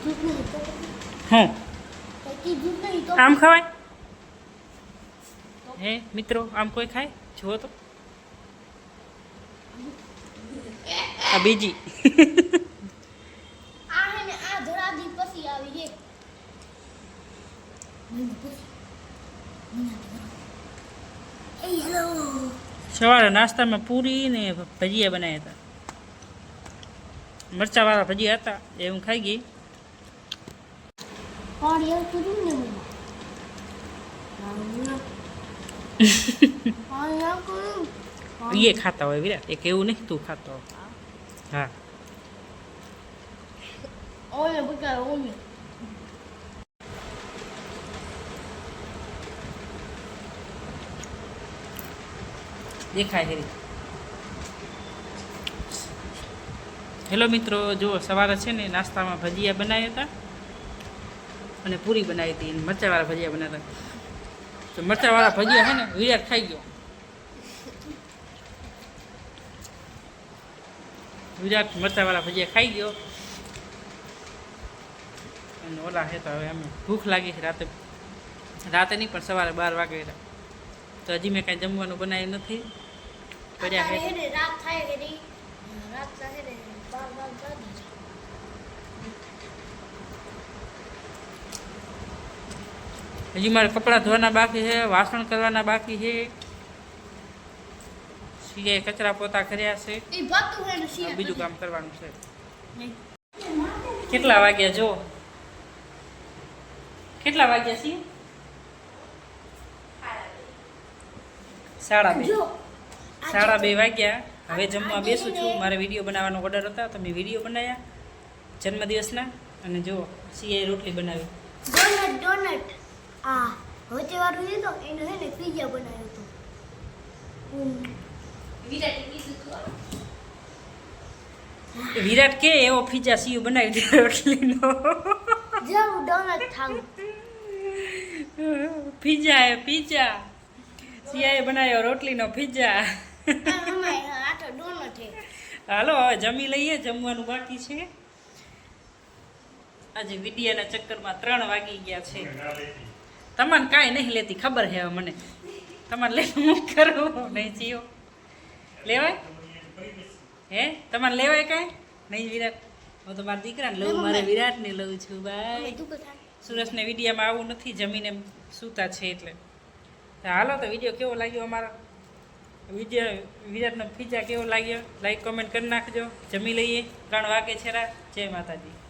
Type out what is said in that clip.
હા આમ ખવાય હે મિત્રો આમ કોઈ ખાય જુઓ તો આ બીજી સવારે નાસ્તામાં પૂરી ને ભજીયા બનાવ્યા હતા મરચાવાળા ભજીયા હતા એ હું ખાઈ ગઈ એ ખાતા હોય વિરાટ એક એવું નહીં તું ખાતો હા દેખાય હેરી હેલો મિત્રો જુઓ સવારે છે ને નાસ્તામાં ભજીયા બનાવ્યા હતા અને પૂરી બનાવી હતી મરચાવાળા ભજીયા બનાવ્યા હતા તો મરચાવાળા ભજીયા છે ને વિરાટ ખાઈ ગયો વિરાટ મરચાવાળા ભજીયા ખાઈ ગયો અને ઓલા છે તો હવે અમે ભૂખ લાગી છે રાતે નહીં પણ સવારે 12 વાગે તો હજી મેં કાંઈ જમવાનું બનાવ્યું નથી પડ્યા છે હજી મારે કપડાં ધોવાના બાકી છે વાસણ કરવાના બાકી છે સિયાએ કચરા પોતા કર્યા છે બીજું કામ કરવાનું છે કેટલા વાગ્યા જો કેટલા વાગ્યા છીએ 2:30 વાગ્યા હવે જમવા બેસું છું મારે વિડીયો બનાવવાનો ઓર્ડર હતા તો મેં વિડીયો બનાવ્યા જન્મદિવસના અને જો સિયાએ રોટલી બનાવી ડોનટ આ હોતે વાળું છે તો એને હે ને પિઝા બનાવ્યો તો વિરાટ કે એવો પિઝા સીયુ બનાવી દે રોટલીનો જાવ ડોનટ ખાવું પિઝા સિયાએ બનાવ્યો રોટલીનો પિઝા આ તો ડોનટ છે હાલો હવે જમી લઈએ જમવાનું બાકી છે આજે વિડિયાના ચક્કરમાં 3 વાગી ગયા છે તમને કાંઈ નહીં લેતી ખબર છે મને તમારે લઈને હું કરું નહીં જીઓ લેવાય હે તમારે લેવાય કાંઈ નહીં વિરાટ હું તો મારા દીકરાને લઉં મારે વિરાટને લઉં છું ભાઈ સુરેશને વિડીયામાં આવું નથી જમીને સૂતા છે એટલે હાલો તો વિડીયો કેવો લાગ્યો અમારો વિરાટનો પિઝા કેવો લાગ્યો લાઈક કોમેન્ટ કરી નાખજો જમી લઈએ 3 વાગે છે જય માતાજી